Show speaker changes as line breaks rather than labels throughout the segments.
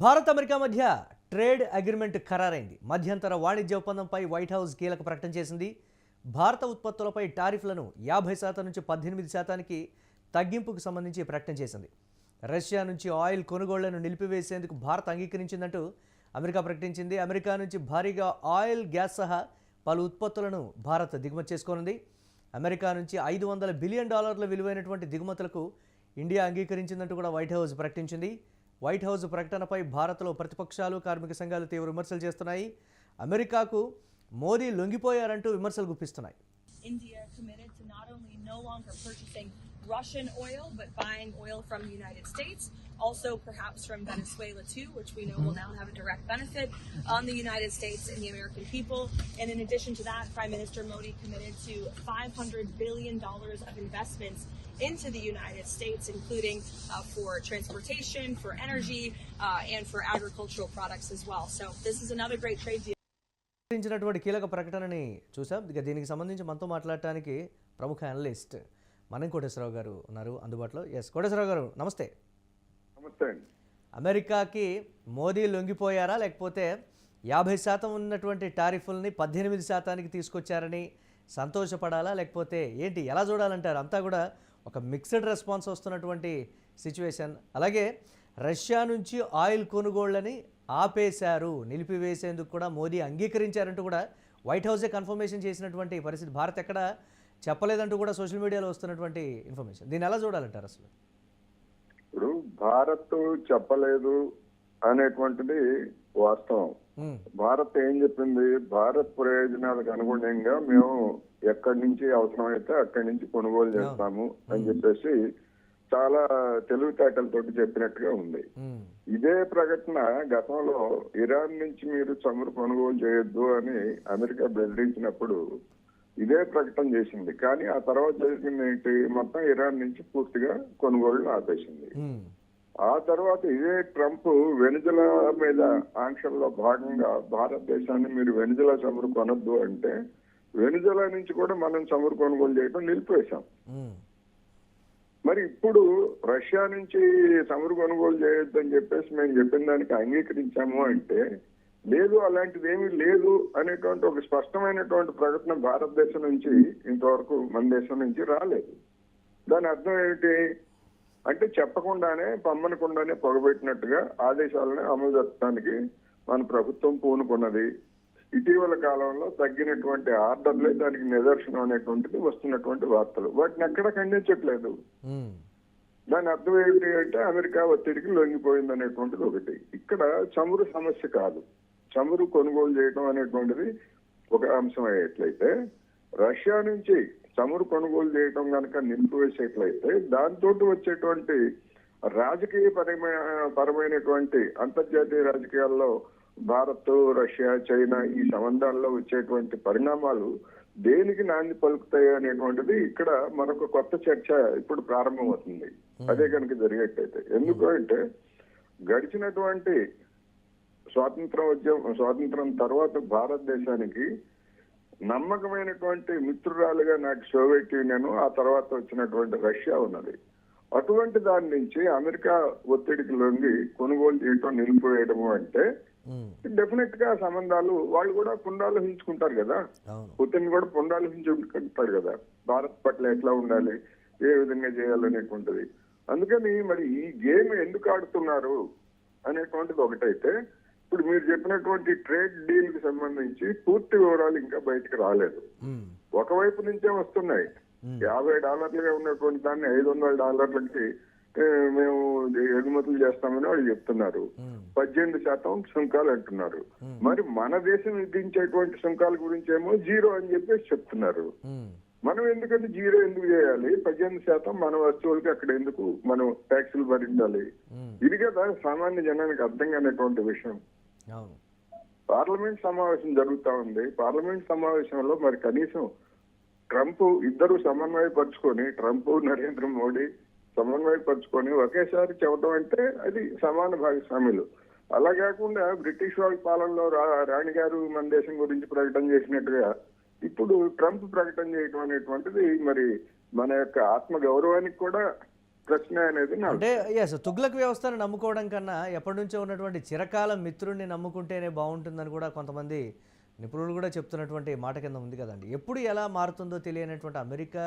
Bharat America మధ్య trade agreement ఖరారైంది. మధ్యంతర వాణిజ్య ఒప్పందంపై వైట్ హౌస్ కీలక ప్రకటన చేసింది. భారత ఉత్పత్తులపై టారిఫ్లను 50% నుంచి 18% తగ్గింపుకు సంబంధించి ప్రకటన చేసింది. రష్యా నుంచి ఆయిల్ కొనుగోళ్లను నిలిపివేసేందుకు భారత్ అంగీకరించిందంటూ అమెరికా ప్రకటించింది. అమెరికా నుంచి భారీగా ఆయిల్, గ్యాస్ సహా పలు ఉత్పత్తులను భారత్ దిగుమతి చేసుకోనుంది. అమెరికా నుంచి $500 బిలియన్ విలువైనటువంటి దిగుమతులకు ఇండియా అంగీకరించిందంటూ కూడా వైట్ హౌస్ ప్రకటించింది. వైట్ హౌస్ ప్రకటనపై భారత్లో ప్రతిపక్షాలు, కార్మిక సంఘాలు తీవ్ర విమర్శలు చేస్తున్నాయి. అమెరికాకు మోదీ లొంగిపోయారంటూ విమర్శలు గుప్పిస్తున్నాయి.
India committed to not only no longer purchasing Russian oil, but buying oil from the United States, also perhaps from Venezuela too, which we know will now have a direct benefit on the United States and the American people. And in addition to that, Prime Minister Modi committed to $500 billion of investments into the United States, including for transportation, for energy, and for agricultural products as well. So this is another great trade deal.
కీలక ప్రకటనని చూసాం. ఇక దీనికి సంబంధించి మనతో మాట్లాడటానికి ప్రముఖ analyst మనం కోటేశ్వరరావు గారు ఉన్నారు అందుబాటులో. కోటేశ్వరరావు గారు నమస్తే.
నమస్తే.
అమెరికాకి మోదీ లొంగిపోయారా, లేకపోతే 50% ఉన్నటువంటి టారిఫ్ల్ని 18% తీసుకొచ్చారని సంతోషపడాలా, లేకపోతే ఏంటి, ఎలా చూడాలంటారు? అంతా కూడా ఒక మిక్స్డ్ రెస్పాన్స్ వస్తున్నటువంటి సిచ్యువేషన్. అలాగే రష్యా నుంచి ఆయిల్ కొనుగోళ్ళని ఆపేశారు, నిలిపివేసేందుకు కూడా మోదీ అంగీకరించారంటూ కూడా వైట్ హౌసే కన్ఫర్మేషన్ చేసినటువంటి పరిస్థితి. భారత్ ఎక్కడ చెప్పలేదంటూ కూడా సోషల్ మీడియాలో వస్తున్నటువంటి ఇన్ఫర్మేషన్. దీన్ని ఎలా చూడాలంటారు అసలు?
ఇప్పుడు భారత్ చెప్పలేదు అనేటువంటిది వాస్తవం. భారత్ ఏం చెప్పింది, భారత్ ప్రయోజనాలకు అనుగుణంగా మేము ఎక్కడి నుంచి అవసరమైతే అక్కడి నుంచి కొనుగోలు చేస్తాము అని చెప్పేసి చాలా తెలివితేటలతోటి చెప్పినట్టుగా ఉంది. ఇదే ప్రకటన గతంలో ఇరాన్ నుంచి మీరు చమురు కొనుగోలు చేయొద్దు అని అమెరికా బెదిరించినప్పుడు ఇదే ప్రకటన చేసింది. కానీ ఆ తర్వాత చేసింది ఏంటి, మొత్తం ఇరాన్ నుంచి పూర్తిగా కొనుగోళ్లు ఆపేసింది. ఆ తర్వాత ఇదే ట్రంప్ వెనిజులా మీద ఆంక్షల్లో భాగంగా భారతదేశాన్ని మీరు వెనిజులా చమురు కొనొద్దు అంటే వెనిజులా నుంచి కూడా మనం చమురు కొనుగోలు చేయడం నిలిపివేశాం. మరి ఇప్పుడు రష్యా నుంచి చమురు కొనుగోలు చేయొద్దని చెప్పేసి మేము చెప్పిన దానికి అంగీకరించాము అంటే లేదు, అలాంటిది ఏమీ లేదు అనేటువంటి ఒక స్పష్టమైనటువంటి ప్రకటన భారతదేశం నుంచి ఇంతవరకు మన దేశం నుంచి రాలేదు. దాని అర్థం ఏమిటి అంటే చెప్పకుండానే పమ్మనకుండానే పొగబెట్టినట్టుగా ఆదేశాలను అమలు జరపడానికి మన ప్రభుత్వం పూనుకున్నది. ఇటీవల కాలంలో తగ్గినటువంటి ఆర్డర్లే దానికి నిదర్శనం అనేటువంటిది వస్తున్నటువంటి వార్తలు. వాటిని ఎక్కడ ఖండించట్లేదు. దాని అర్థం ఏంటి అంటే అమెరికా ఒత్తిడికి లొంగిపోయింది అనేటువంటిది ఒకటి. ఇక్కడ చమురు సమస్య కాదు, చమురు కొనుగోలు చేయడం అనేటువంటిది ఒక అంశం అయ్యేట్లయితే రష్యా నుంచి చమురు కొనుగోలు చేయడం కనుక నిలిపివేసేట్లయితే దాంతో వచ్చేటువంటి రాజకీయ పరమైనటువంటి అంతర్జాతీయ రాజకీయాల్లో భారత్, రష్యా, చైనా ఈ సంబంధాల్లో వచ్చేటువంటి పరిణామాలు దేనికి నాంది పలుకుతాయి అనేటువంటిది ఇక్కడ మరొక కొత్త చర్చ ఇప్పుడు ప్రారంభమవుతుంది. అదే కనుక జరిగేటైతే. ఎందుకంటే గడిచినటువంటి స్వాతంత్రం తర్వాత భారతదేశానికి నమ్మకమైనటువంటి మిత్రురాలుగా నాకు సోవియట్ యూనియన్, ఆ తర్వాత వచ్చినటువంటి రష్యా ఉన్నది. అటువంటి దాని నుంచి అమెరికా ఒత్తిడికి లొంగి కొనుగోలు చేయటం నిలిపివేయడము అంటే డెఫినెట్ గా సంబంధాలు వాళ్ళు కూడా పునరాలోచించుకుంటారు కదా. పుతిన్ కూడా పునరాలోచించుకుంటారు కదా, భారత్ పట్ల ఎట్లా ఉండాలి, ఏ విధంగా చేయాలనేటువంటిది. అందుకని మరి ఈ గేమ్ ఎందుకు ఆడుతున్నారు అనేటువంటిది ఒకటైతే, ఇప్పుడు మీరు చెప్పినటువంటి ట్రేడ్ డీల్ కి సంబంధించి పూర్తి వివరాలు ఇంకా బయటకు రాలేదు. ఒకవైపు నుంచే వస్తున్నాయి. $50 ఉన్నటువంటి దాన్ని $500 మేము ఎగుమతులు చేస్తామని వాళ్ళు చెప్తున్నారు. 18% సుంకాలు అంటున్నారు. మరి మన దేశం విధించేటువంటి సుంకాల గురించి ఏమో 0 అని చెప్పేసి చెప్తున్నారు. మనం ఎందుకంటే 0 ఎందుకు చేయాలి, 18% మన వస్తువులకి అక్కడ ఎందుకు మనం ట్యాక్సులు భరించాలి? ఇది కదా సామాన్య జనానికి అర్థం కానటువంటి విషయం. పార్లమెంట్ సమావేశం జరుగుతా ఉంది. పార్లమెంట్ సమావేశంలో మరి కనీసం ట్రంప్ ఇద్దరు సమన్వయపరుచుకొని, ట్రంప్, నరేంద్ర మోడీ సమన్వయపరుచుకొని ఒకేసారి చెప్పడం అంటే అది సమాన భాగస్వాములు. అలా కాకుండా బ్రిటిష్ వాళ్ళ పాలనలో రాణి గారు మన దేశం గురించి ప్రకటన చేసినట్టుగా ఇప్పుడు ట్రంప్ ప్రకటన చేయడం అనేటువంటిది మరి మన యొక్క ఆత్మ గౌరవానికి కూడా ప్రశ్న అనేది నా
అంటే ఎస్ తుగ్లక్ వ్యవస్థను నమ్ముకోవడం కన్నా ఎప్పటి నుంచో ఉన్నటువంటి చిరకాల మిత్రుడిని నమ్ముకుంటేనే బాగుంటుందని కూడా కొంతమంది నిపుణులు కూడా చెప్తున్నటువంటి మాట కింద ఉంది కదండి. ఎప్పుడు ఎలా మారుతుందో తెలియనటువంటి అమెరికా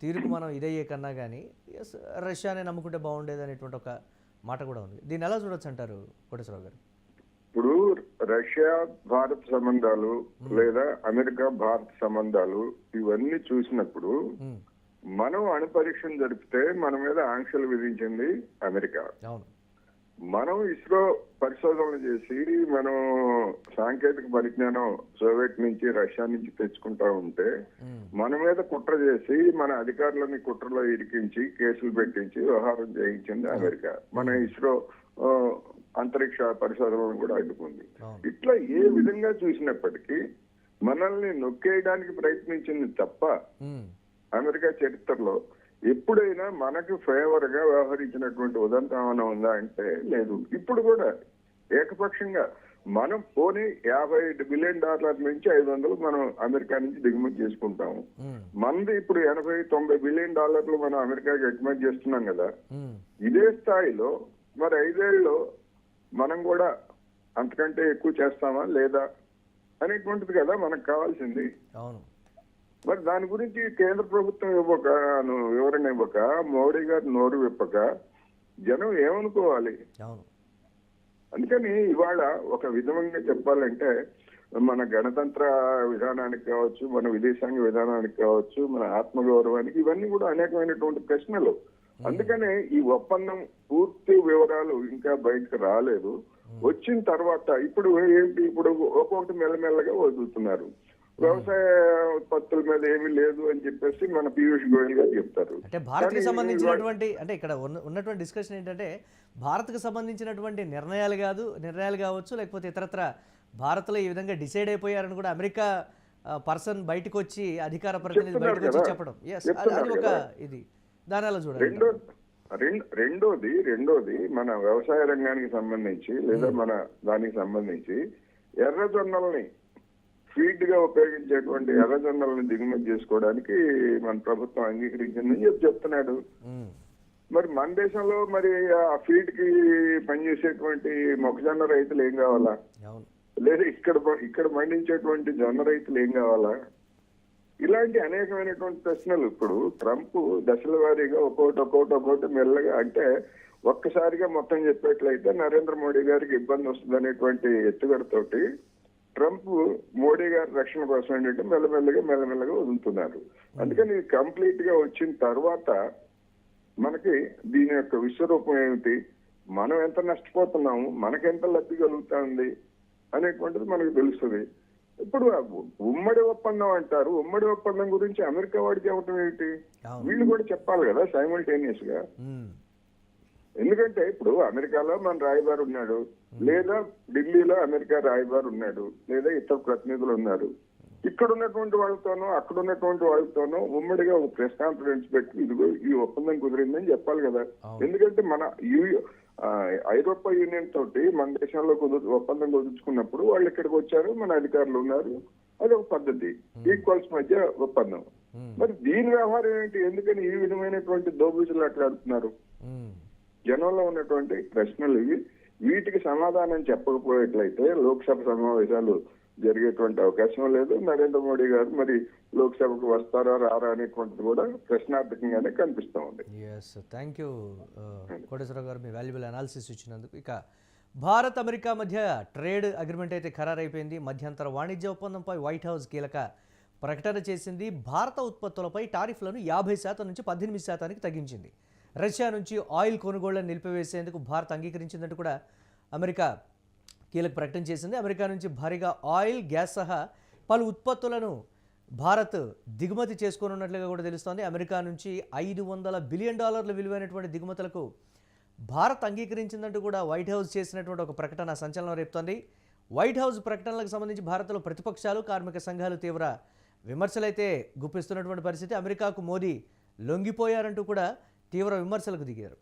తీరుకు మనం ఇదయ్యే కన్నా కానీ ఎస్ రష్యానే నమ్ముకుంటే బాగుండేది అనేటువంటి ఒక మాట కూడా ఉంది. దీన్ని ఎలా చూడొచ్చు అంటారు కోటేశ్వరరావు గారు?
ఇప్పుడు రష్యా భారత్ సంబంధాలు లేదా అమెరికా భారత్ సంబంధాలు ఇవన్నీ చూసినప్పుడు
ఉమ్,
మనం అణుపరీక్షను జరిపితే మన మీద ఆంక్షలు విధించింది అమెరికా.
అవును.
మనం ఇస్రో పరిశోధనలు చేసి మనం సాంకేతిక పరిజ్ఞానం సోవియట్ నుంచి రష్యా నుంచి తెచ్చుకుంటా ఉంటే
ఉమ్,
మన మీద కుట్ర చేసి మన అధికారులని కుట్రలో ఇరికించి కేసులు పెట్టించి వ్యవహారం చేయించింది అమెరికా. మన ఇస్రో ఆ, అంతరిక్ష పరిశోధనలను కూడా అడ్డుకుంది.
అవును.
ఇట్లా ఏ విధంగా చూసినప్పటికీ మనల్ని నొక్కేయడానికి ప్రయత్నించింది తప్ప
ఉమ్,
అమెరికా చరిత్రలో ఎప్పుడైనా మనకు ఫేవర్ గా వ్యవహరించినటువంటి ఉదంతం ఏమైనా ఉందా అంటే లేదు. ఇప్పుడు కూడా ఏకపక్షంగా మనం పోనీ $50 బిలియన్ నుంచి 500 మనం అమెరికా నుంచి దిగుమతి చేసుకుంటాము.
ఉమ్,
మనది ఇప్పుడు 80-90 బిలియన్ డాలర్లు మనం అమెరికాకి ఎగుమతి చేస్తున్నాం కదా.
ఉమ్,
ఇదే స్థాయిలో మరి 5 ఏళ్ళలో మనం కూడా అంతకంటే ఎక్కువ చేస్తామా లేదా అనేటువంటిది కదా మనకు కావాల్సింది.
అవును.
మరి దాని గురించి కేంద్ర ప్రభుత్వం వివరణ ఇవ్వక, మోడీ గారు నోరు విప్పక జనం ఏమనుకోవాలి?
అవును.
అందుకని ఇవాళ ఒక విధంగా చెప్పాలంటే మన గణతంత్ర విధానానికి కావచ్చు, మన విదేశాంగ విధానానికి కావచ్చు, మన ఆత్మగౌరవానికి ఇవన్నీ కూడా అనేకమైనటువంటి ప్రశ్నలు. అందుకనే ఈ ఒప్పందం పూర్తి వివరాలు ఇంకా బయటకు రాలేదు. వచ్చిన తర్వాత ఇప్పుడు ఏంటి, ఇప్పుడు ఒక్కొక్కటి మెల్లమెల్లగా వదులుతున్నారు. వ్యవసాయ ఉత్పత్తుల మీద ఏమీ లేదు అని చెప్పేసి మన పీయూష్ గోయల్ గారు చెప్తారు.
అంటే భారత్కి సంబంధించినటువంటి అంటే ఇక్కడ ఉన్నటువంటి డిస్కషన్ ఏంటంటే భారత్కు సంబంధించినటువంటి నిర్ణయాలు కావచ్చు, లేకపోతే ఇతరత్ర భారత్లో ఈ విధంగా డిసైడ్ అయిపోయారని కూడా అమెరికా పర్సన్ బయటకు వచ్చి అధికార ప్రతినిధి బయటకు వచ్చి చెప్పడం అది ఒక ఇది దాని అలా చూడండి.
రెండోది మన వ్యవసాయ రంగానికి సంబంధించి లేదా మన దానికి సంబంధించి ఎర్రజొన్నల్ని ఫీడ్ గా ఉపయోగించేటువంటి ఎర్రజొన్నలను దిగుమతి చేసుకోవడానికి మన ప్రభుత్వం అంగీకరించిందని చెప్తున్నాడు. మరి మన దేశంలో మరి ఆ ఫీడ్ కి పనిచేసేటువంటి మొక్కజొన్న రైతులు ఏం కావాలా, లేదా ఇక్కడ పండించేటువంటి జొన్న రైతులు ఏం కావాలా? ఇలాంటి అనేకమైనటువంటి ప్రశ్నలు ఇప్పుడు ట్రంప్ దశల వారీగా ఒక్కొక్కటి మెల్లగా అంటే ఒక్కసారిగా మొత్తం చెప్పేట్లయితే నరేంద్ర మోడీ గారికి ఇబ్బంది వస్తుంది అనేటువంటి ఎత్తుగడతోటి ట్రంప్ మోడీ గారి రక్షణ కోసం ఏంటంటే మెల్లమెల్లగా వదులుతున్నారు. అందుకని కంప్లీట్ గా వచ్చిన తర్వాత మనకి దీని యొక్క విశ్వరూపం ఏమిటి, మనం ఎంత నష్టపోతున్నాము, మనకెంత లబ్ధి కలుగుతుంది అనేటువంటిది మనకు తెలుస్తుంది. ఇప్పుడు ఉమ్మడి ఒప్పందం అంటారు. ఉమ్మడి ఒప్పందం గురించి అమెరికా వాడికి చెప్పడం ఏమిటి? వీళ్ళు కూడా చెప్పాలి కదా సైమల్టేనియస్ గా. ఎందుకంటే ఇప్పుడు అమెరికాలో మన రాయబారి ఉన్నాడు, లేదా ఢిల్లీలో అమెరికా రాయబారి ఉన్నాడు, లేదా ఇతర ప్రతినిధులు ఉన్నారు. ఇక్కడ ఉన్నటువంటి వాళ్ళతోనో అక్కడ ఉన్నటువంటి వాళ్ళతోనో ఉమ్మడిగా ఒక ప్రెస్ కాన్ఫరెన్స్ పెట్టి ఇదిగో ఈ ఒప్పందం కుదిరిందని చెప్పాలి కదా. ఎందుకంటే మన ఐరోపా యూనియన్ తోటి మన దేశంలో ఒప్పందం కుదుర్చుకున్నప్పుడు వాళ్ళు ఇక్కడికి వచ్చారు, మన అధికారులు ఉన్నారు, అది ఒక పద్ధతి, ఈక్వల్స్ మధ్య ఒప్పందం. మరి దీని వ్యవహారం ఏంటి? ఎందుకని ఈ విధమైనటువంటి దోబూచులు అట్లాడుతున్నారు? జనంలో ఉన్నటువంటి ప్రశ్నలు ఇవి. వీటికి సమాధానం చెప్పకపోయేట్లయితే లోక్సభ సమావేశాలు జరిగేటువంటి అవకాశం లేదు. నరేంద్ర మోడీ గారు మరి లోక్సభకు వస్తారా రారా అనేటువంటిది కూడా ప్రశ్నార్థకంగానే కనిపిస్తూ ఉంది.
థ్యాంక్ యూ కోటేశ్వరరావు గారు, మీ వాల్యుబుల్ అనాలిసిస్ ఇచ్చినందుకు. ఇక భారత్ అమెరికా మధ్య ట్రేడ్ అగ్రిమెంట్ అయితే ఖరారైపోయింది. మధ్యంతర వాణిజ్య ఒప్పందంపై వైట్ హౌస్ కీలక ప్రకటన చేసింది. భారత ఉత్పత్తులపై టారిఫ్లను 50% నుంచి 18% తగ్గించింది. రష్యా నుంచి ఆయిల్ కొనుగోళ్లను నిలిపివేసేందుకు భారత్ అంగీకరించిందంటూ కూడా అమెరికా కీలక ప్రకటన చేసింది. అమెరికా నుంచి భారీగా ఆయిల్, గ్యాస్ సహా పలు ఉత్పత్తులను భారత్ దిగుమతి చేసుకోనున్నట్లుగా కూడా తెలుస్తోంది. అమెరికా నుంచి $500 బిలియన్ విలువైనటువంటి దిగుమతులకు భారత్ అంగీకరించిందంటూ కూడా వైట్ హౌస్ చేసినటువంటి ఒక ప్రకటన సంచలనం రేపుతోంది. వైట్ హౌస్ ప్రకటనలకు సంబంధించి భారత్లో ప్రతిపక్షాలు, కార్మిక సంఘాలు తీవ్ర విమర్శలైతే గుప్పిస్తున్నటువంటి పరిస్థితి. అమెరికాకు మోదీ లొంగిపోయారంటూ కూడా తీవ్ర విమర్శలకు దిగారు.